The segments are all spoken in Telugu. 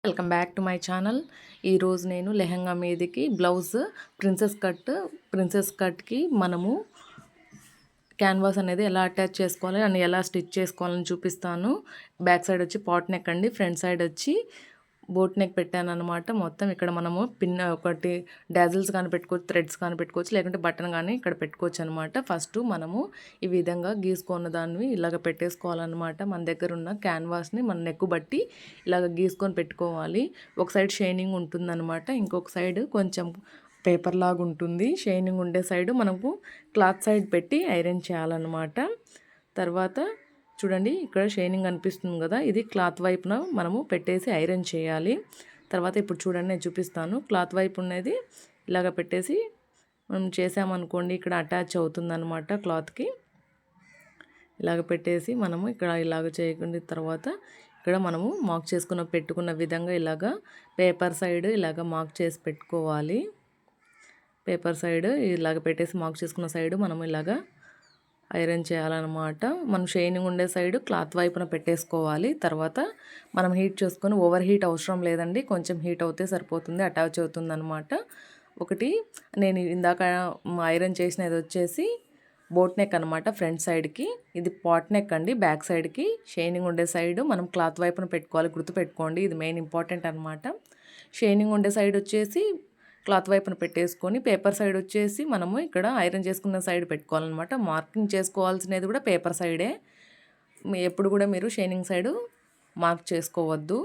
Welcome back to my channel. ఈరోజు నేను లెహంగా మీదకి బ్లౌజ్ ప్రిన్సెస్ కట్కి మనము క్యాన్వాస్ అనేది ఎలా అటాచ్ చేసుకోవాలి అని ఎలా స్టిచ్ చేసుకోవాలని చూపిస్తాను. బ్యాక్ సైడ్ వచ్చి పాట్ నెక్ అండి, ఫ్రంట్ సైడ్ వచ్చి బోట్ నెక్ పెట్టాను అనమాట. మొత్తం ఇక్కడ మనము పిన్ ఒకటి డాజిల్స్ కానీ పెట్టుకోవచ్చు, థ్రెడ్స్ కానీ పెట్టుకోవచ్చు, లేకుంటే బటన్ కానీ ఇక్కడ పెట్టుకోవచ్చు అనమాట. ఫస్ట్ మనము ఈ విధంగా గీసుకున్న దాన్ని ఇలాగ పెట్టేసుకోవాలన్నమాట. మన దగ్గర ఉన్న క్యాన్వాస్ని మన నెక్ బట్టి ఇలాగ గీసుకొని పెట్టుకోవాలి. ఒక సైడ్ షైనింగ్ ఉంటుందన్నమాట, ఇంకొక సైడ్ కొంచెం పేపర్ లాగా ఉంటుంది. షైనింగ్ ఉండే సైడ్ మనకు క్లాత్ సైడ్ పెట్టి ఐరన్ చేయాలన్నమాట. తర్వాత చూడండి, ఇక్కడ షైనింగ్ అనిపిస్తుంది కదా, ఇది క్లాత్ వైపున మనము పెట్టేసి ఐరన్ చేయాలి. తర్వాత ఇప్పుడు చూడండి, నేను చూపిస్తాను. క్లాత్ వైపు ఉన్నది ఇలాగ పెట్టేసి మనం చేసామనుకోండి, ఇక్కడ అటాచ్ అవుతుందన్నమాట క్లాత్కి. ఇలాగ పెట్టేసి మనము ఇక్కడ ఇలాగ చేయకుండా తర్వాత ఇక్కడ మనము మార్క్ పెట్టుకున్న విధంగా ఇలాగ పేపర్ సైడ్ ఇలాగ మార్క్ చేసి పెట్టుకోవాలి. పేపర్ సైడ్ ఇలాగ పెట్టేసి మార్క్ చేసుకున్న సైడ్ మనం ఇలాగ ఐరన్ చేయాలన్నమాట. మనం షైనింగ్ ఉండే సైడ్ క్లాత్ వైపున పెట్టేసుకోవాలి. తర్వాత మనం హీట్ చేసుకొని, ఓవర్ హీట్ అవసరం లేదండి, కొంచెం హీట్ అవుతే సరిపోతుంది, అటాచ్ అవుతుందన్నమాట. ఒకటి నేను ఇందాక ఐరన్ చేసినది వచ్చేసి బోట్ నెక్ అనమాట, ఫ్రంట్ సైడ్కి. ఇది పాట్ నెక్ అండి, బ్యాక్ సైడ్కి. షైనింగ్ ఉండే సైడ్ మనం క్లాత్ వైపున పెట్టుకోవాలి, గుర్తుపెట్టుకోండి, ఇది మెయిన్ ఇంపార్టెంట్ అనమాట. షైనింగ్ ఉండే సైడ్ వచ్చేసి క్లాత్ వైపున పెట్టేసుకొని, పేపర్ సైడ్ వచ్చేసి మనము ఇక్కడ ఐరన్ చేసుకున్న సైడ్ పెట్టుకోవాలన్నమాట. మార్కింగ్ చేసుకోవాల్సినది కూడా పేపర్ సైడే. ఎప్పుడు కూడా మీరు షైనింగ్ సైడ్ మార్క్ చేసుకోవద్దు,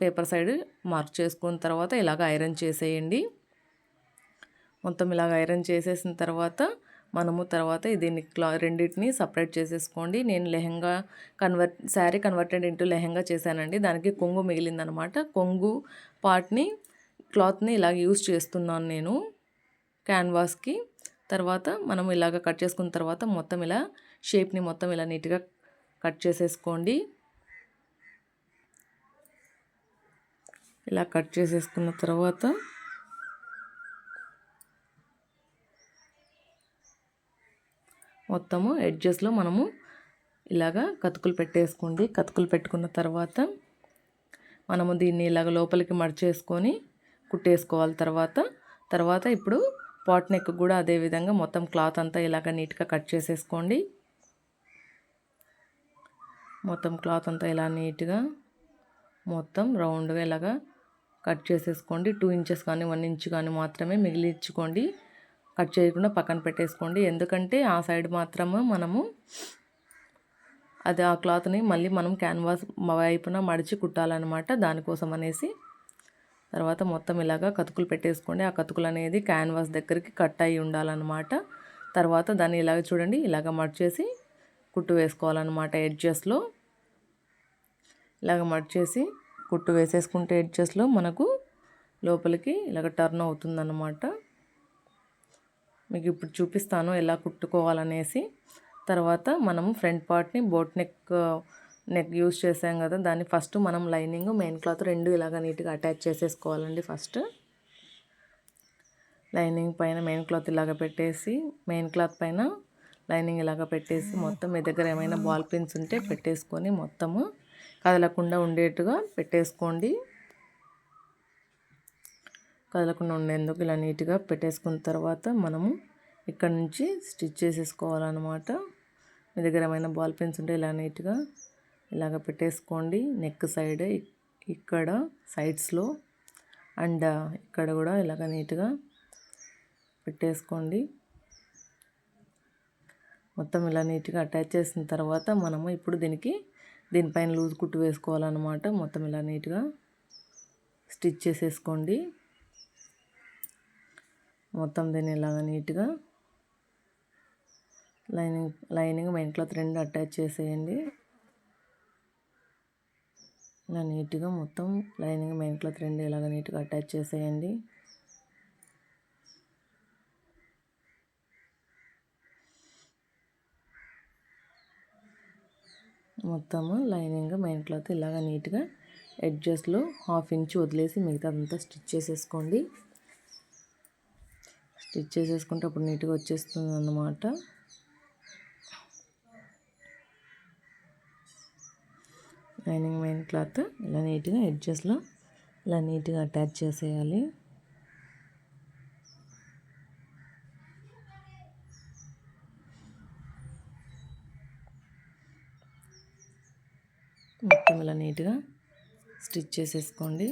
పేపర్ సైడ్ మార్క్ చేసుకున్న తర్వాత ఇలాగ ఐరన్ చేసేయండి. మొత్తం ఇలాగ ఐరన్ చేసేసిన తర్వాత మనము తర్వాత దీన్ని రెండింటిని సపరేట్ చేసేసుకోండి. నేను లెహంగా శారీ కన్వర్టెడ్ ఇంటూ లెహంగా చేశానండి. దానికి కొంగు మిగిలిందనమాట. కొంగు పార్ట్ని క్లాత్ని ఇలాగ యూజ్ చేస్తున్నాను నేను క్యాన్వాస్కి. తర్వాత మనం ఇలాగ కట్ చేసుకున్న తర్వాత మొత్తం ఇలా షేప్ని మొత్తం ఇలా నీట్గా కట్ చేసేసుకోండి. ఇలా కట్ చేసేసుకున్న తర్వాత మొత్తము ఎడ్జెస్లో మనము ఇలాగా కతుకులు పెట్టేసుకోండి. కతుకులు పెట్టుకున్న తర్వాత మనము దీన్ని ఇలాగ లోపలికి మడిచేసుకొని కుట్టేసుకోవాలి. తర్వాత ఇప్పుడు పాట్ నెక్ కూడా అదే విధంగా మొత్తం క్లాత్ అంతా ఇలాగ నీట్గా కట్ చేసేసుకోండి. మొత్తం క్లాత్ అంతా ఇలా నీట్గా మొత్తం రౌండ్గా ఇలాగా కట్ చేసేసుకోండి. 2 ఇంచెస్ కానీ 1 ఇంచ్ కానీ మాత్రమే మిగిలించుకోండి, కట్ చేయకుండా పక్కన పెట్టేసుకోండి. ఎందుకంటే ఆ సైడ్ మాత్రమే మనము ఆ క్లాత్ని మళ్ళీ మనం క్యాన్వాస్ వైపున మడిచి కుట్టాలన్నమాట, దానికోసం అనేసి. తర్వాత మొత్తం ఇలాగా కతుకులు పెట్టేసుకోండి. ఆ కతుకులు అనేది క్యాన్వాస్ దగ్గరికి కట్ అయ్యి ఉండాలన్నమాట. తర్వాత దాన్ని ఇలాగ చూడండి, ఇలాగ మడిచేసి కుట్టు వేసుకోవాలన్నమాట. ఎడ్జెస్లో ఇలాగ మడిచేసి కుట్టు వేసేసుకుంటే ఎడ్జెస్లో మనకు లోపలికి ఇలాగ టర్న్ అవుతుందన్నమాట. మీకు ఇప్పుడు చూపిస్తాను ఎలా కుట్టుకోవాలనేసి. తర్వాత మనము ఫ్రంట్ పార్ట్ని బోట్ నెక్ యూజ్ చేసాం కదా, దాన్ని ఫస్ట్ మనం లైనింగ్ మెయిన్ క్లాత్ రెండు ఇలాగ నీట్గా అటాచ్ చేసేసుకోవాలండి. ఫస్ట్ లైనింగ్ పైన మెయిన్ క్లాత్ ఇలాగ పెట్టేసి, మెయిన్ క్లాత్ పైన లైనింగ్ ఇలాగ పెట్టేసి, మొత్తం మీ దగ్గర ఏమైనా బాల్ పిన్స్ ఉంటే పెట్టేసుకొని మొత్తము కదలకుండా ఉండేట్టుగా పెట్టేసుకోండి. కదలకుండా ఉండేందుకు ఇలా నీట్గా పెట్టేసుకున్న తర్వాత మనము ఇక్కడ నుంచి స్టిచ్ చేసేసుకోవాలన్నమాట. మీ దగ్గర ఏమైనా బాల్ పిన్స్ ఉంటే ఇలా నీట్గా ఇలాగ పెట్టేసుకోండి. నెక్ సైడ్ ఇక్కడ సైడ్స్లో అండ్ ఇక్కడ కూడా ఇలాగ నీట్గా పెట్టేసుకోండి. మొత్తం ఇలా నీట్గా అటాచ్ చేసిన తర్వాత మనము ఇప్పుడు దీనిపైన లూజ్ కుట్టు వేసుకోవాలన్నమాట. మొత్తం ఇలా నీట్గా స్టిచ్ చేసేసుకోండి. మొత్తం దీన్ని ఇలాగ నీట్గా లైనింగ్ మెయిన్ క్లాత్ రెండు అటాచ్ చేసేయండి. ఇలా నీట్గా మొత్తం లైనింగ్ మెయిన్ క్లాత్ రెండు ఇలాగ నీట్గా అటాచ్ చేసేయండి. మొత్తము లైనింగ్ మెయిన్ క్లాత్ ఇలాగ నీట్గా ఎడ్జెస్లో 1/2 ఇంచ్ వదిలేసి మిగతాదంతా స్టిచ్ చేసేసుకోండి. స్టిచ్ చేసేసుకుంటే అప్పుడు నీట్గా వచ్చేస్తుంది అన్నమాట. లైనింగ్ మెయిన్ క్లాత్ ఇలా నీట్గా ఎడ్జెస్లో ఇలా నీట్గా అటాచ్ చేసేయాలి. మొత్తం ఇలా నీట్గా స్టిచ్ చేసేసుకోండి.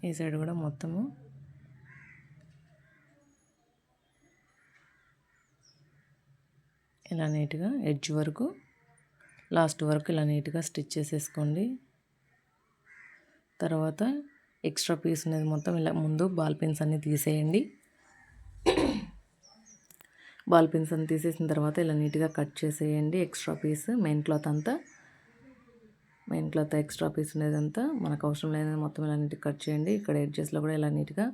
ఈ సైడ్ కూడా మొత్తము ఇలా నీట్గా ఎడ్జ్ వరకు లాస్ట్ వరకు ఇలా నీట్గా స్టిచ్ చేసేసుకోండి. తర్వాత ఎక్స్ట్రా పీస్ అనేది మొత్తం ఇలా ముందు బాల్ పిన్స్ అన్నీ తీసేయండి. బాల్ పిన్స్ అన్ని తీసేసిన తర్వాత ఇలా నీట్గా కట్ చేసేయండి. Extra piece main cloth extra piece ఉండేదంతా మనకు అవసరం లేదని మొత్తం ఇలా నీట్గా కట్ చేయండి. ఇక్కడ ఎడ్జెస్లో కూడా ఇలా నీట్గా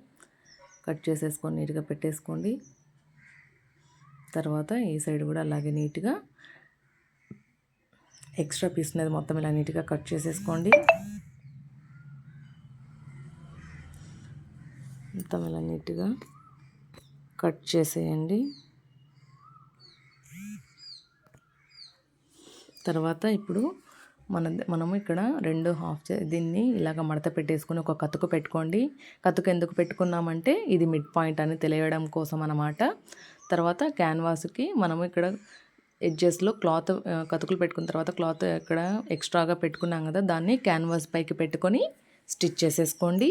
కట్ చేసేసుకొని నీట్గా పెట్టేసుకోండి. తర్వాత ఈ సైడ్ కూడా అలాగే నీట్గా ఎక్స్ట్రా పీస్ అనేది మొత్తం ఇలా నీట్గా కట్ చేసేసుకోండి. మొత్తం ఇలా నీట్గా కట్ చేసేయండి. తర్వాత ఇప్పుడు మనము ఇక్కడ రెండు దీన్ని ఇలాగ మడత పెట్టేసుకొని ఒక కతుకు పెట్టుకోండి. కతుకు ఎందుకు పెట్టుకున్నామంటే ఇది మిడ్ పాయింట్ అని తెలియడం కోసం అన్నమాట. తర్వాత క్యాన్వాస్కి మనము ఇక్కడ ఎడ్జెస్లో క్లాత్ కతుకులు పెట్టుకున్న తర్వాత క్లాత్ ఇక్కడ ఎక్స్ట్రాగా పెట్టుకున్నాం కదా, దాన్ని క్యాన్వాస్ పైకి పెట్టుకొని స్టిచ్ చేసేసుకోండి.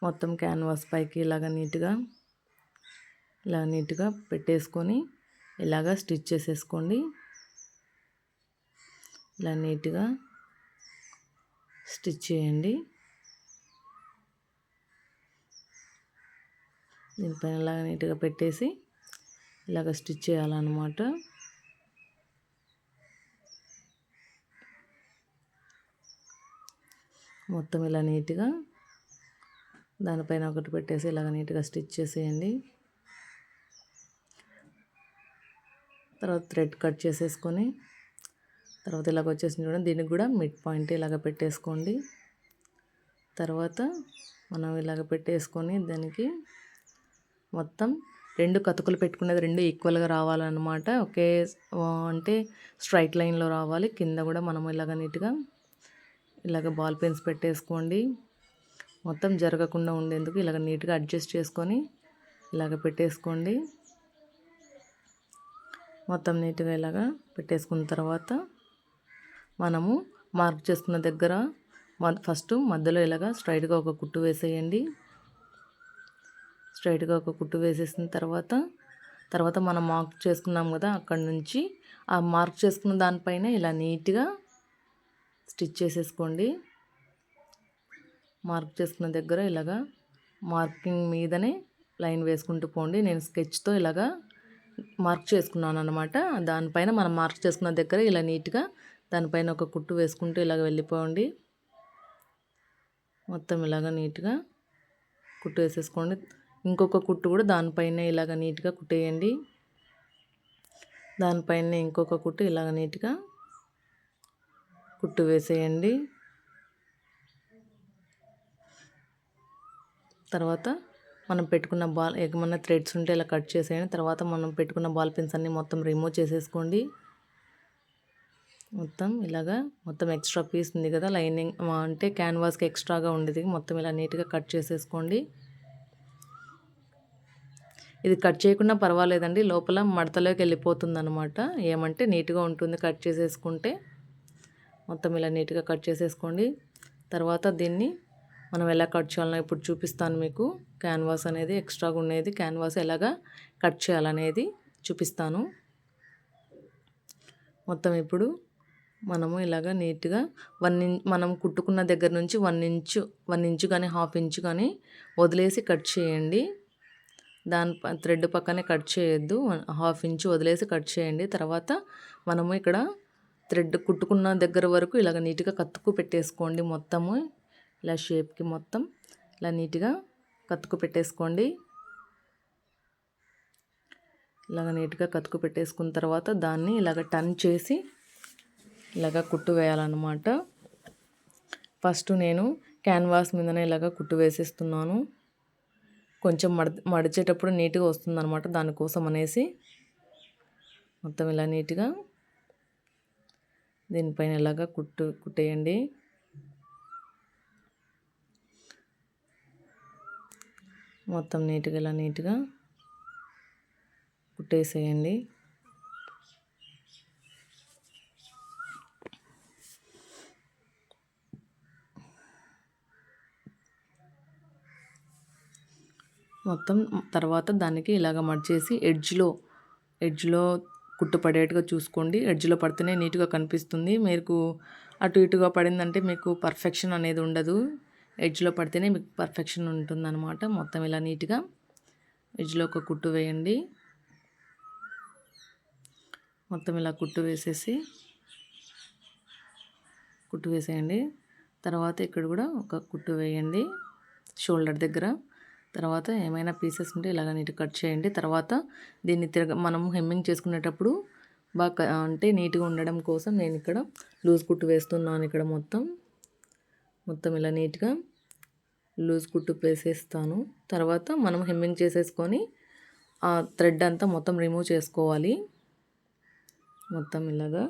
మొత్తం క్యాన్వాస్ పైకి ఇలా నీట్గా పెట్టేసుకొని ఇలాగా స్టిచ్ చేసేసుకోండి. ఇలా నీట్గా స్టిచ్ చేయండి. దీనిపైన ఇలాగ నీట్గా పెట్టేసి ఇలాగ స్టిచ్ చేయాలన్నమాట. మొత్తం ఇలా నీట్గా దానిపైన ఒకటి పెట్టేసి ఇలాగ నీట్గా స్టిచ్ చేసేయండి. తర్వాత థ్రెడ్ కట్ చేసేసుకొని తర్వాత ఇలాగ వచ్చేసింది చూడండి, దీనికి కూడా మిడ్ పాయింట్ ఇలాగ పెట్టేసుకోండి. తర్వాత మనం ఇలాగ పెట్టేసుకొని దానికి మొత్తం రెండు కతుకులు పెట్టుకునేది రెండు ఈక్వల్గా రావాలన్నమాట. ఒకే అంటే స్ట్రైట్ లైన్లో రావాలి. కింద కూడా మనం ఇలాగ నీట్గా ఇలాగ బాల్ పెన్స్ పెట్టేసుకోండి. మొత్తం జరగకుండా ఉండేందుకు ఇలాగ నీట్గా అడ్జస్ట్ చేసుకొని ఇలాగ పెట్టేసుకోండి. మొత్తం నీట్గా ఇలాగ పెట్టేసుకున్న తర్వాత మనము మార్క్ చేసుకున్న దగ్గర ఫస్ట్ మధ్యలో ఇలాగ స్ట్రైట్గా ఒక కుట్టు వేసేయండి. స్ట్రైట్గా ఒక కుట్టు వేసేసిన తర్వాత మనం మార్క్ చేసుకున్నాం కదా, అక్కడ నుంచి ఆ మార్క్ చేసుకున్న దానిపైన ఇలా నీట్గా స్టిచ్ చేసేసుకోండి. మార్క్ చేసుకున్న దగ్గర ఇలాగా మార్కింగ్ మీదనే లైన్ వేసుకుంటూ పోండి. నేను స్కెచ్తో ఇలాగా మార్క్ చేసుకున్నాను అనమాట. దానిపైన మనం మార్క్ చేసుకున్న దగ్గర ఇలా నీట్గా దానిపైన ఒక కుట్టు వేసుకుంటూ ఇలాగ వెళ్ళిపోండి. మొత్తం ఇలాగ నీట్గా కుట్టు వేసేసుకోండి. ఇంకొక కుట్టు కూడా దానిపైన ఇలాగ నీట్గా కుట్టేయండి. దానిపైన ఇంకొక కుట్టు ఇలాగ నీట్గా కుట్టు వేసేయండి. తర్వాత మనం పెట్టుకున్న ఏమన్నా థ్రెడ్స్ ఉంటే ఇలా కట్ చేసేయండి. తర్వాత మనం పెట్టుకున్న బాల్ పిన్స్ అన్నీ మొత్తం రిమూవ్ చేసేసుకోండి. మొత్తం ఇలాగా మొత్తం ఎక్స్ట్రా పీస్ ఉంది కదా, లైనింగ్ అంటే క్యాన్వాస్కి ఎక్స్ట్రాగా ఉండేది మొత్తం ఇలా నీట్గా కట్ చేసేసుకోండి. ఇది కట్ చేయకుండా పర్వాలేదండి, లోపల మడతలోకి వెళ్ళిపోతుంది అనమాట. ఏమంటే నీట్గా ఉంటుంది కట్ చేసేసుకుంటే. మొత్తం ఇలా నీట్గా కట్ చేసేసుకోండి. తర్వాత దీన్ని మనం ఎలా కట్ చేయాలన్నా ఇప్పుడు చూపిస్తాను మీకు. క్యాన్వాస్ అనేది ఎక్స్ట్రాగా ఉండేది క్యాన్వాస్ ఎలాగా కట్ చేయాలనేది చూపిస్తాను. మొత్తం ఇప్పుడు మనము ఇలాగ నీట్గా మనం కుట్టుకున్న దగ్గర నుంచి 1 ఇంచు కానీ 1/2 ఇంచు కానీ వదిలేసి కట్ చేయండి. థ్రెడ్ పక్కనే కట్ చేయొద్దు, 1/2 ఇంచు వదిలేసి కట్ చేయండి. తర్వాత మనము ఇక్కడ థ్రెడ్ కుట్టుకున్న దగ్గర వరకు ఇలాగ నీట్గా కత్తుకు పెట్టేసుకోండి. మొత్తము ఇలా షేప్కి మొత్తం ఇలా నీట్గా కత్తుకు పెట్టేసుకోండి. ఇలాగ నీట్గా కత్తుకు పెట్టేసుకున్న తర్వాత దాన్ని ఇలాగ టర్న్ చేసి ఇలాగ కుట్టు వేయాలన్నమాట. ఫస్ట్ నేను క్యాన్వాస్ మీదనే ఇలాగ కుట్టు వేసేస్తున్నాను. కొంచెం మడిచేటప్పుడు నీట్గా వస్తుందన్నమాట, దానికోసం అనేసి మొత్తం ఇలా నీట్గా దీనిపైన ఇలాగా కుట్టేయండి. మొత్తం నీట్గా కుట్టేసేయండి. మొత్తం తర్వాత దానికి ఇలాగ మడిచేసి ఎడ్జ్లో కుట్టు పడేట్టుగా చూసుకోండి. ఎడ్జ్లో పడితేనే నీట్గా కనిపిస్తుంది. మీకు అటు ఇటుగా పడిందంటే మీకు పర్ఫెక్షన్ అనేది ఉండదు. ఎడ్జ్లో పడితేనే మీకు పర్ఫెక్షన్ ఉంటుందన్నమాట. మొత్తం ఇలా నీట్గా ఎడ్జ్లో ఒక కుట్టు వేయండి. మొత్తం ఇలా కుట్టు వేసేయండి. తర్వాత ఇక్కడ కూడా ఒక కుట్టు వేయండి షోల్డర్ దగ్గర. తర్వాత ఏమైనా పీసెస్ ఉంటే ఇలాగ నీట్గా కట్ చేయండి. తర్వాత దీన్ని మనము హెమ్మింగ్ చేసుకునేటప్పుడు బాగా అంటే నీట్గా ఉండడం కోసం నేను ఇక్కడ లూజ్ కుట్టు వేస్తున్నాను. ఇక్కడ మొత్తం ఇలా నీట్గా లూజ్ కుట్టు వేసేస్తాను. తర్వాత మనం హెమ్మింగ్ చేసేసుకొని ఆ థ్రెడ్ అంతా మొత్తం రిమూవ్ చేసుకోవాలి. మొత్తం ఇలాగా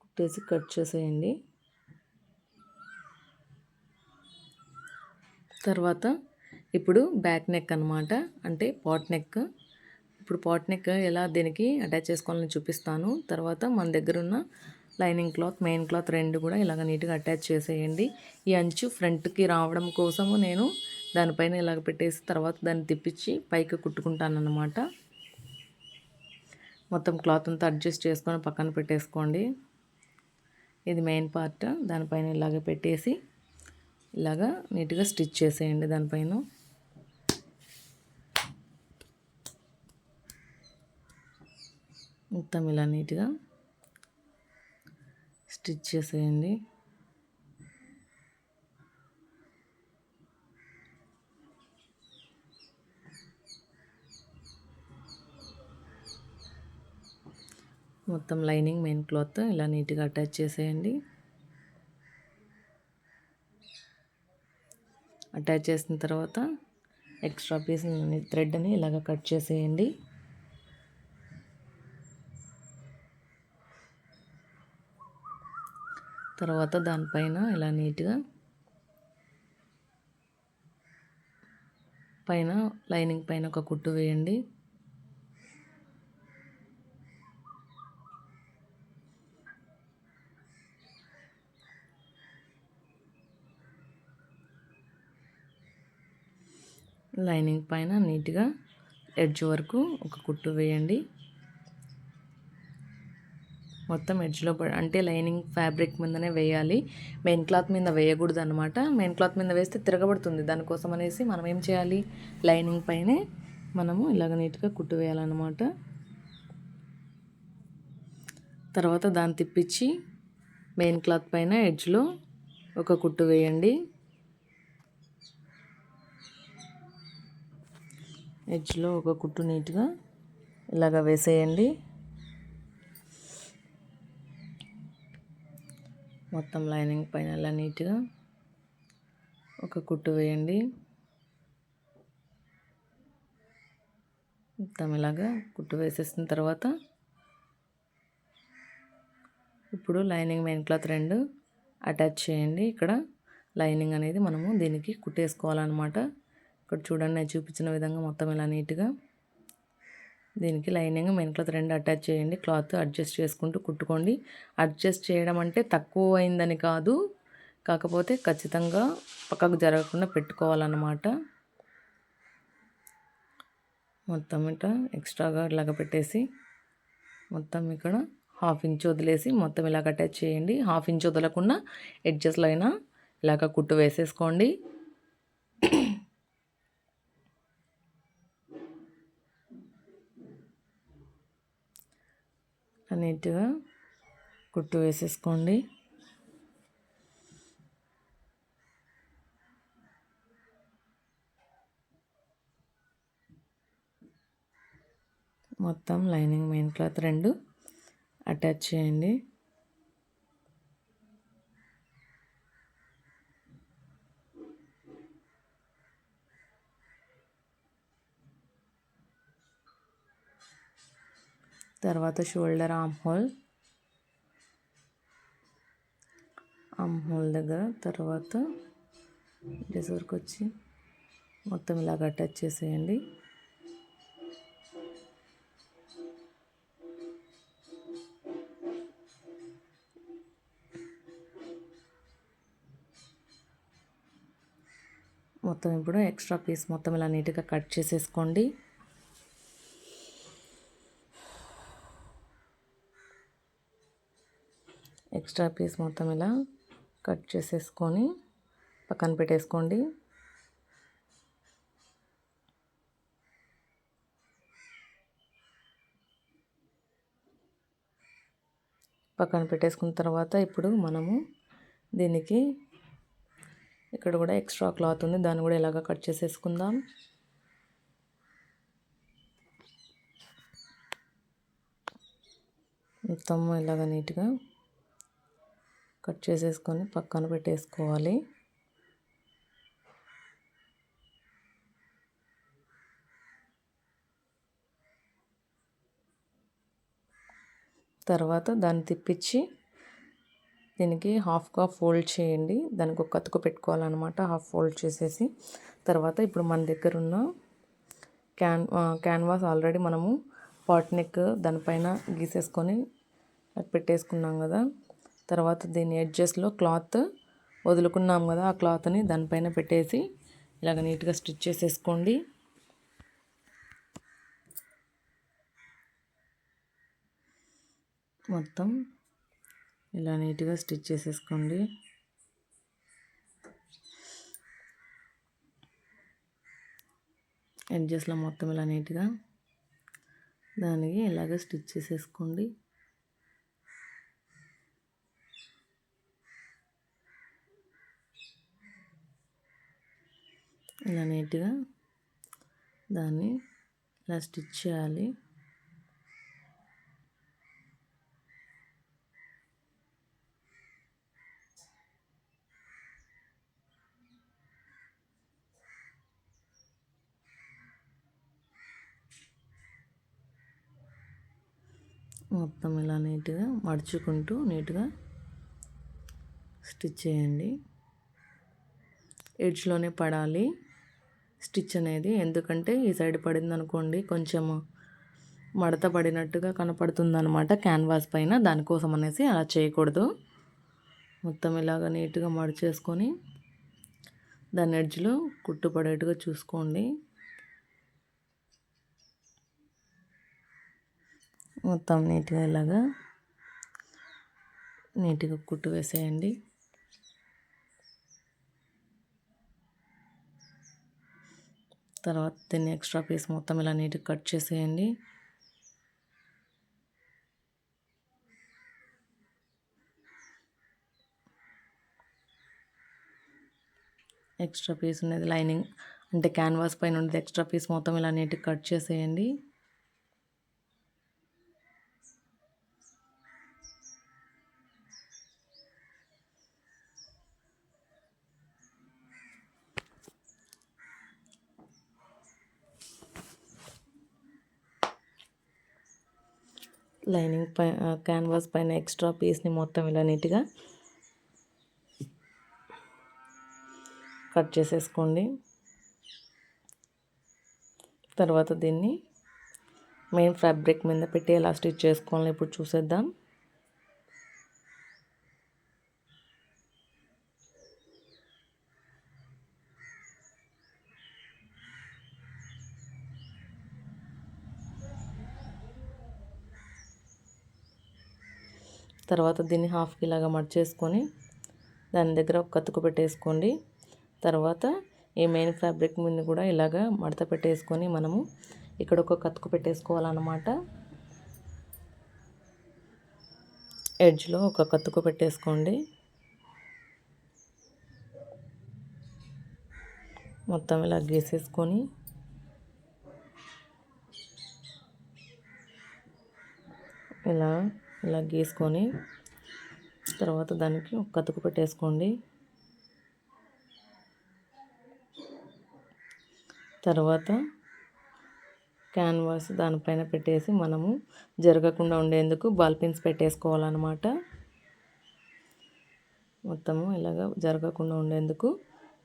కుట్టేసి కట్ చేసేయండి. తర్వాత ఇప్పుడు బ్యాక్ నెక్ అనమాట, అంటే పాట్ నెక్. ఇప్పుడు పాట్ నెక్ ఎలా దీనికి అటాచ్ చేసుకోవాలని చూపిస్తాను. తర్వాత మన దగ్గర ఉన్న లైనింగ్ క్లాత్, మెయిన్ క్లాత్ రెండు కూడా ఇలాగ నీట్గా అటాచ్ చేసేయండి. ఈ అంచు ఫ్రంట్కి రావడం కోసము నేను దానిపైన ఇలాగ పెట్టేసి తర్వాత దాన్ని తిప్పించి పైకి కుట్టుకుంటాను అన్నమాట. మొత్తం క్లాత్ అంతా అడ్జస్ట్ చేసుకొని పక్కన పెట్టేసుకోండి. ఇది మెయిన్ పార్ట్. దానిపైన ఇలాగ పెట్టేసి ఇలాగా నీట్గా స్టిచ్ చేసేయండి. దానిపైన మొత్తం ఇలా నీట్గా స్టిచ్ చేసేయండి. మొత్తం లైనింగ్ మెయిన్ క్లాత్ ఇలా నీట్గా అటాచ్ చేసేయండి. అటాచ్ చేసిన తర్వాత ఎక్స్ట్రా పీస్ థ్రెడ్ని ఇలాగ కట్ చేసేయండి. తర్వాత దానిపైన ఇలా నీట్గా పైన లైనింగ్ పైన ఒక కుట్టు వేయండి. లైనింగ్ పైన నీట్గా ఎడ్జ్ వరకు ఒక కుట్టు వేయండి. మొత్తం ఎడ్జ్లో అంటే లైనింగ్ ఫ్యాబ్రిక్ మీదనే వేయాలి, మెయిన్ క్లాత్ మీద వేయకూడదు అనమాట. మెయిన్ క్లాత్ మీద వేస్తే తిరగబడుతుంది. దానికోసం అనేసి మనం ఏం చేయాలి, లైనింగ్ పైనే మనము ఇలాగ నీట్గా కుట్టు వేయాలన్నమాట. తర్వాత దాన్ని తిప్పించి మెయిన్ క్లాత్ పైన ఎడ్జ్లో ఒక కుట్టు వేయండి. ఎడ్జ్లో ఒక కుట్టు నీట్గా ఇలాగ వేసేయండి. మొత్తం లైనింగ్ పైన ఇలా నీట్గా ఒక కుట్టు వేయండి. మొత్తం ఇలాగా కుట్టు వేసేసిన తర్వాత ఇప్పుడు లైనింగ్ మెయిన్ క్లాత్ రెండు అటాచ్ చేయండి. ఇక్కడ లైనింగ్ అనేది మనము దీనికి కుట్టేసుకోవాలన్నమాట. ఇక్కడ చూడండి, నేను చూపించిన విధంగా మొత్తం ఇలా నీట్గా దీనికి లైనింగ్ మెయిన్ క్లాత్ రెండు అటాచ్ చేయండి. క్లాత్ అడ్జస్ట్ చేసుకుంటూ కుట్టుకోండి. అడ్జస్ట్ చేయడం అంటే తక్కువ అయిందని కాదు, కాకపోతే ఖచ్చితంగా పక్కకు జరగకుండా పెట్టుకోవాలన్నమాట. మొత్తం ఇట్లా ఎక్స్ట్రాగా ఇలాగ పెట్టేసి మొత్తం ఇక్కడ 1/2 ఇంచ్ వదిలేసి మొత్తం ఇలాగ అటాచ్ చేయండి. 1/2 ఇంచ్ వదలకుండా ఎడ్జస్ట్లో అయినా ఇలాగ కుట్టు వేసేసుకోండి. నీట్గా కుట్టు వేసేసుకోండి. మొత్తం లైనింగ్ మెయిన్ క్లాత్ రెండు అటాచ్ చేయండి. తర్వాత షోల్డర్ ఆర్మ్ హోల్ హోల్ దగ్గర, తర్వాత డ్రెస్ వరకు వచ్చి మొత్తం ఇలాగ అటాచ్ చేసేయండి. మొత్తం ఇప్పుడు ఎక్స్ట్రా పీస్ మొత్తం ఇలా నీట్గా కట్ చేసేసుకోండి. ఎక్స్ట్రా పీస్ మొత్తం ఇలా కట్ చేసేసుకొని పక్కన పెట్టేసుకోండి. పక్కన పెట్టేసుకున్న తర్వాత ఇప్పుడు మనము దీనికి ఇక్కడ కూడా ఎక్స్ట్రా క్లాత్ ఉంది, దాన్ని కూడా ఇలాగ కట్ చేసేసుకుందాం. మొత్తం ఇలాగ నీట్గా కట్ చేసేసుకొని పక్కన పెట్టేసుకోవాలి. తర్వాత దాన్ని తిప్పించి దీనికి హాఫ్గా ఫోల్డ్ చేయండి. దానికి ఒక కతుకు పెట్టుకోవాలన్నమాట. హాఫ్ ఫోల్డ్ చేసేసి తర్వాత ఇప్పుడు మన దగ్గర ఉన్న క్యాన్వాస్ ఆల్రెడీ మనము పాట్ నెక్ దానిపైన గీసేసుకొని పెట్టేసుకున్నాం కదా. తర్వాత దీని ఎడ్జెస్లో క్లాత్ వదులుకున్నాం కదా, ఆ క్లాత్ని దానిపైన పెట్టేసి ఇలాగ నీట్గా స్టిచ్ చేసేసుకోండి. మొత్తం ఇలా నీట్గా స్టిచ్ చేసేసుకోండి. ఎడ్జెస్లో మొత్తం ఇలా నీట్గా దానికి ఇలాగ స్టిచ్ చేసేసుకోండి. ఇలా నీట్గా దాన్ని ఇలా స్టిచ్ చేయాలి. మొత్తం ఇలా నీట్గా మడుచుకుంటూ నీట్గా స్టిచ్ చేయండి. ఎడ్జ్లోనే పడాలి స్టిచ్ అనేది, ఎందుకంటే ఈ సైడ్ పడింది అనుకోండి కొంచెం మడత పడినట్టుగా కనపడుతుంది అనమాట క్యాన్వాస్ పైన. దానికోసం అనేసి అలా చేయకూడదు. మొత్తం ఇలాగ నీట్గా మడిచేసుకొని దాని ఎడ్జ్లో కుట్టు పడేట్టుగా చూసుకోండి. మొత్తం నీట్గా ఇలాగా నీట్గా కుట్టు వేసేయండి. తర్వాత దీన్ని ఎక్స్ట్రా పీస్ మొత్తం ఇలా నీట్గా కట్ చేసేయండి. ఎక్స్ట్రా పీస్ ఉన్నది లైనింగ్ అంటే క్యాన్వాస్ పైన ఉండేది ఎక్స్ట్రా పీస్ మొత్తం ఇలా నీట్గా కట్ చేసేయండి. లైనింగ్ పై క్యాన్వాస్ పైన ఎక్స్ట్రా పీస్ని మొత్తం ఇలా నీట్గా కట్ చేసేసుకోండి. తర్వాత దీన్ని మెయిన్ ఫ్యాబ్రిక్ మీద పెట్టి ఎలా స్టిచ్ చేసుకోవాలని ఇప్పుడు చూసేద్దాం. తర్వాత దీన్ని హాఫ్కి ఇలాగా మడిచేసుకొని దాని దగ్గర ఒక కతుకు పెట్టేసుకోండి. తర్వాత ఈ మెయిన్ ఫ్యాబ్రిక్ మీద కూడా ఇలాగా మడత పెట్టేసుకొని మనము ఇక్కడ ఒక కతుకు పెట్టేసుకోవాలన్నమాట. ఎడ్జ్లో ఒక కతుకు పెట్టేసుకోండి. మొత్తం ఇలా గీసేసుకొని ఇలా ఇలా గీసుకొని తర్వాత దానికి ఒక కతుకు పెట్టేసుకోండి. తర్వాత క్యాన్వాస్ దానిపైన పెట్టేసి మనము జరగకుండా ఉండేందుకు బాల్ పిన్స్ పెట్టేసుకోవాలన్నమాట. మొత్తము ఇలాగ జరగకుండా ఉండేందుకు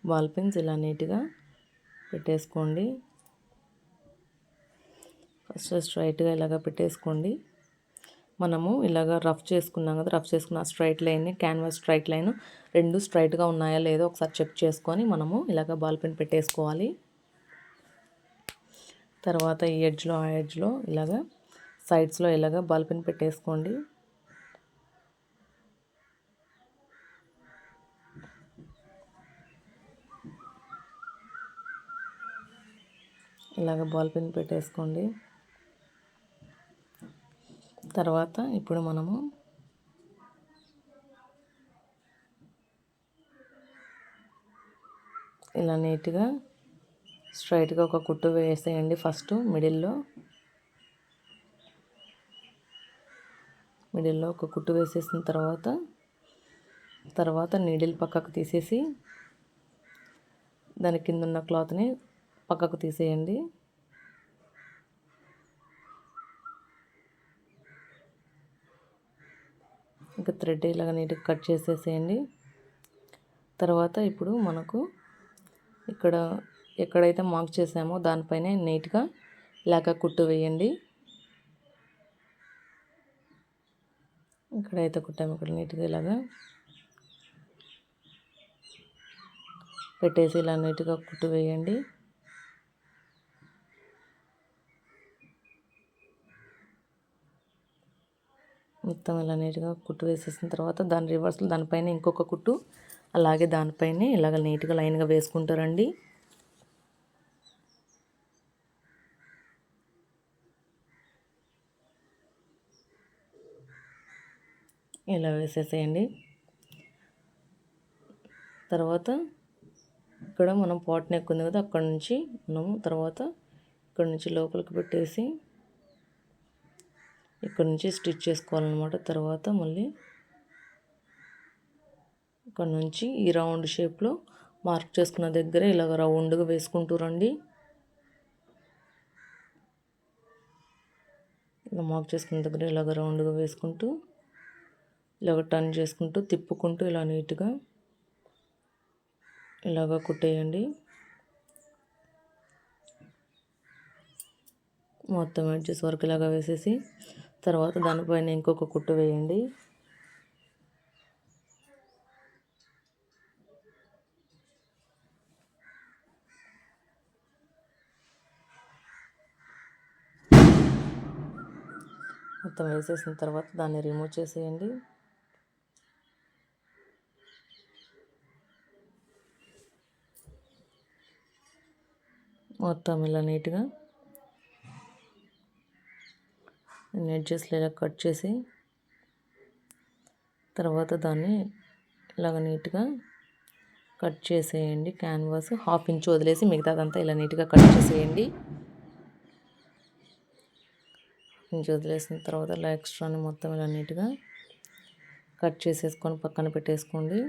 బాల్ పిన్స్ ఇలా నీట్గా పెట్టేసుకోండి. ఫస్ట్ స్ట్రైట్గా ఇలాగ పెట్టేసుకోండి. మనము ఇలాగ రఫ్ చేసుకున్నాం కదా, రఫ్ చేసుకున్న స్ట్రైట్ లైన్ని, క్యాన్వాస్ స్ట్రైట్ లైన్ రెండు స్ట్రైట్గా ఉన్నాయా లేదో ఒకసారి చెక్ చేసుకొని మనము ఇలాగ బాల్ పిన్ పెట్టేసుకోవాలి. తర్వాత ఈ ఎడ్జ్లో ఆ ఎడ్జ్లో ఇలాగ సైడ్స్లో ఇలాగ బాల్ పిన్ పెట్టేసుకోండి. ఇలాగ బాల్ పిన్ పెట్టేసుకోండి. తర్వాత ఇప్పుడు మనము ఇలా నీట్గా స్ట్రైట్గా ఒక కుట్టు వేసేయండి. ఫస్ట్ మిడిల్లో ఒక కుట్టు వేసేసిన తర్వాత నీడిల్ పక్కకు తీసేసి దాని కింద ఉన్న క్లాత్ని పక్కకు తీసేయండి. ఇంకా థ్రెడ్ ఇలాగ నీట్గా కట్ చేసేసేయండి. తర్వాత ఇప్పుడు మనకు ఇక్కడ ఎక్కడైతే మార్క్ చేసామో దానిపైనే నీట్గా ఇలాగ కుట్టు వేయండి. ఇక్కడైతే కుట్టాము ఇక్కడ నీట్గా ఇలాగా పెట్టేసి ఇలా నీట్గా కుట్టు వేయండి. మొత్తం ఇలా నీట్గా కుట్టు వేసేసిన తర్వాత దాని రివర్స్లో దానిపైన ఇంకొక కుట్టు అలాగే దానిపైన ఇలాగ నీట్గా లైన్గా వేసుకుంటారండి. ఇలా వేసేసేయండి. తర్వాత ఇక్కడ మనం పాట్ నెక్ ఉంది కదా, అక్కడ నుంచి మనము తర్వాత ఇక్కడ నుంచి లోపలికి పెట్టేసి ఇక్కడ నుంచి స్టిచ్ చేసుకోవాలన్నమాట. తర్వాత మళ్ళీ ఇక్కడ నుంచి ఈ రౌండ్ షేప్లో మార్క్ చేసుకున్న దగ్గర ఇలాగ రౌండ్గా వేసుకుంటూ రండి. ఇలా మార్క్ చేసుకున్న దగ్గర ఇలాగ రౌండ్గా వేసుకుంటూ ఇలాగ టర్న్ చేసుకుంటూ తిప్పుకుంటూ ఇలా నీట్గా ఇలాగ కుట్టేయండి. మొత్తం ఎడ్జెస్ వరకు ఇలాగ వేసేసి తర్వాత దానిపైన ఇంకొక కుట్టు వేయండి. మొత్తం వేసేసిన తర్వాత దాన్ని రిమూవ్ చేసేయండి. మొత్తం ఇలా నీట్గా ఎడ్జెస్లో ఇలా కట్ చేసి తర్వాత దాన్ని ఇలాగ నీట్గా కట్ చేసేయండి. క్యాన్వాస్ 1/2 ఇంచ్ వదిలేసి మిగతాదంతా ఇలా నీట్గా కట్ చేసేయండి. ఇంచ్ వదిలేసిన తర్వాత ఇలా ఎక్స్ట్రాని మొత్తం ఇలా నీట్గా కట్ చేసేసుకొని పక్కన పెట్టేసుకోండి.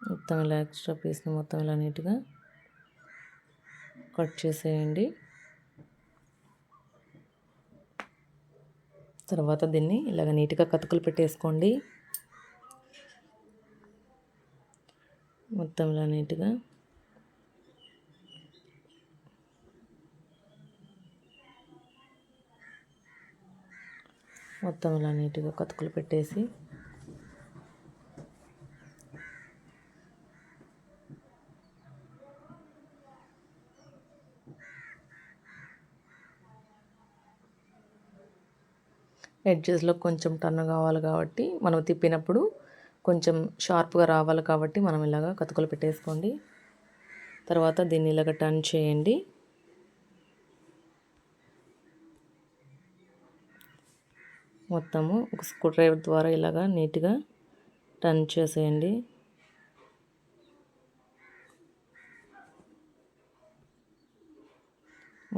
మొత్తం ఇలా ఎక్స్ట్రా పీస్ని మొత్తం ఇలా నీట్గా కట్ చేసేయండి. తర్వాత దీన్ని ఇలాగ నీట్గా కతుకులు పెట్టేసుకోండి. మొత్తం ఇలా నీట్గా కతుకులు పెట్టేసి ఎడ్జెస్లో కొంచెం టర్న్ కావాలి కాబట్టి మనం తిప్పినప్పుడు కొంచెం షార్ప్గా రావాలి కాబట్టి మనం ఇలాగ కతుకులు పెట్టేసుకోండి. తర్వాత దీన్ని ఇలాగ టర్న్ చేయండి. మొత్తము ఒక స్క్రూ డ్రైవర్ ద్వారా ఇలాగ నీట్గా టర్న్ చేసేయండి.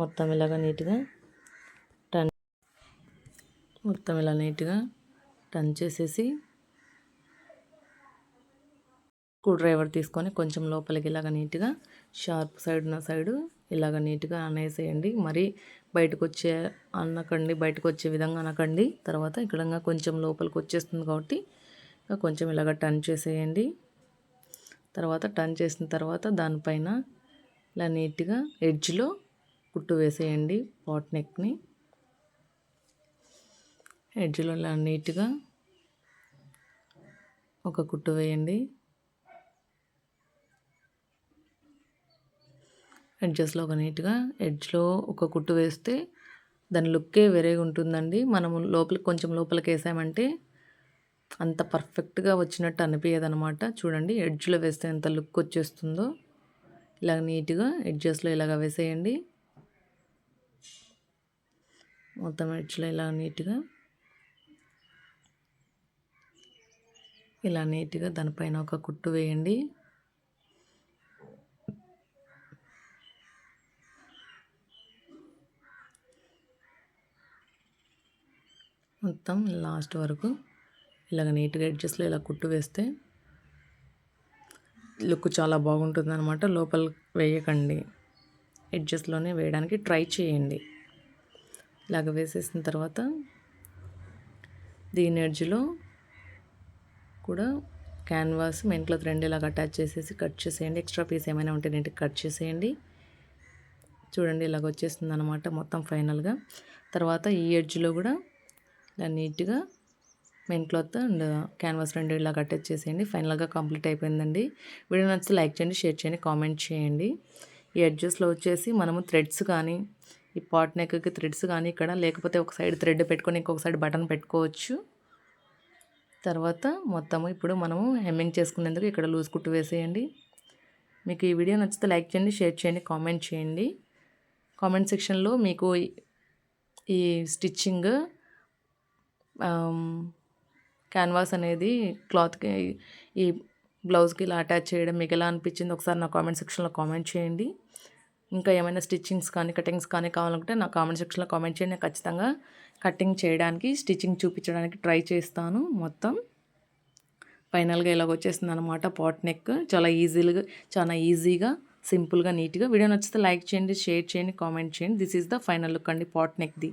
మొత్తం ఇలాగ నీట్గా టర్న్ చేసేసి స్క్రూ డ్రైవర్ తీసుకొని కొంచెం లోపలికి ఇలాగ నీట్గా షార్ప్ సైడ్ ఉన్న సైడు ఇలాగ నీట్గా అనేసేయండి. మరి బయటకు అనకండి, బయటకు వచ్చే విధంగా అనకండి. తర్వాత ఇక్కడ కొంచెం లోపలికి వచ్చేస్తుంది కాబట్టి కొంచెం ఇలాగ టర్న్ చేసేయండి. తర్వాత టర్న్ చేసిన తర్వాత దానిపైన ఇలా నీట్గా ఎడ్జ్లో కుట్టు వేసేయండి. పాట్ నెక్ని ఎడ్జ్లో ఇలా నీట్గా ఒక కుట్టు వేయండి. ఎడ్జెస్లో ఒక నీట్గా ఎడ్జ్లో ఒక కుట్టు వేస్తే దాని లుక్కే వేరేగా ఉంటుందండి. మనము కొంచెం లోపలికి వేసామంటే అంత పర్ఫెక్ట్గా వచ్చినట్టు అనిపించదనమాట. చూడండి ఎడ్జ్లో వేస్తే ఎంత లుక్ వచ్చేస్తుందో. ఇలా నీట్గా ఎడ్జెస్లో ఇలాగ వేసేయండి. మొత్తం ఎడ్జ్లో ఇలా నీట్గా దానిపైన ఒక కుట్టు వేయండి. మొత్తం లాస్ట్ వరకు ఇలాగ నీట్గా ఎడ్జెస్లో ఇలా కుట్టు వేస్తే లుక్ చాలా బాగుంటుంది అనమాట. లోపల వేయకండి, ఎడ్జెస్లోనే వేయడానికి ట్రై చేయండి. ఇలాగ వేసేసిన తర్వాత దీని ఎడ్జ్లో కూడా క్యాన్వాస్ మెయిన్ క్లాత్ 2 ఇలాగ అటాచ్ చేసేసి కట్ చేసేయండి. ఎక్స్ట్రా పీస్ ఏమైనా ఉంటే నీట్గా కట్ చేసేయండి. చూడండి ఇలాగ వచ్చేస్తుంది అనమాట మొత్తం ఫైనల్గా. తర్వాత ఈ ఎడ్జ్లో కూడా ఇలా నీట్గా మెయిన్ క్లాత్ అండ్ క్యాన్వాస్ 2 ఇలాగ అటాచ్ చేసేయండి. ఫైనల్గా కంప్లీట్ అయిపోయిందండి. వీడియో నచ్చితే లైక్ చేయండి, షేర్ చేయండి, కామెంట్ చేయండి. ఈ ఎడ్జెస్లో వచ్చేసి మనము థ్రెడ్స్ కానీ ఈ పాట్ నెక్కి థ్రెడ్స్ కానీ ఇక్కడ లేకపోతే ఒక సైడ్ థ్రెడ్ పెట్టుకొని ఇంకొక సైడ్ బటన్ పెట్టుకోవచ్చు. తర్వాత మొత్తము ఇప్పుడు మనము హెమ్మింగ్ చేసుకునేందుకు ఇక్కడ లూజ్ కుట్టు వేసేయండి. మీకు ఈ వీడియో నచ్చితే లైక్ చేయండి, షేర్ చేయండి, కామెంట్ చేయండి. కామెంట్ సెక్షన్లో మీకు ఈ స్టిచ్చింగ్ క్యాన్వాస్ అనేది క్లాత్కి ఈ బ్లౌజ్కి ఇలా అటాచ్ చేయడం మీకు ఎలా అనిపించింది ఒకసారి నా కామెంట్ సెక్షన్లో కామెంట్ చేయండి. ఇంకా ఏమైనా స్టిచ్చింగ్స్ కానీ కటింగ్స్ కానీ కావాలంటే నా కామెంట్ సెక్షన్లో కామెంట్ చేయండి. నేను ఖచ్చితంగా కటింగ్ చేయడానికి స్టిచ్చింగ్ చూపించడానికి ట్రై చేస్తాను. మొత్తం ఫైనల్గా ఇలాగ వచ్చేస్తుంది అనమాట పాట్ నెక్. చాలా ఈజీగా సింపుల్గా నీట్గా. వీడియో నచ్చితే లైక్ చేయండి, షేర్ చేయండి, కామెంట్ చేయండి. This is the final look అండి పాట్ నెక్ది.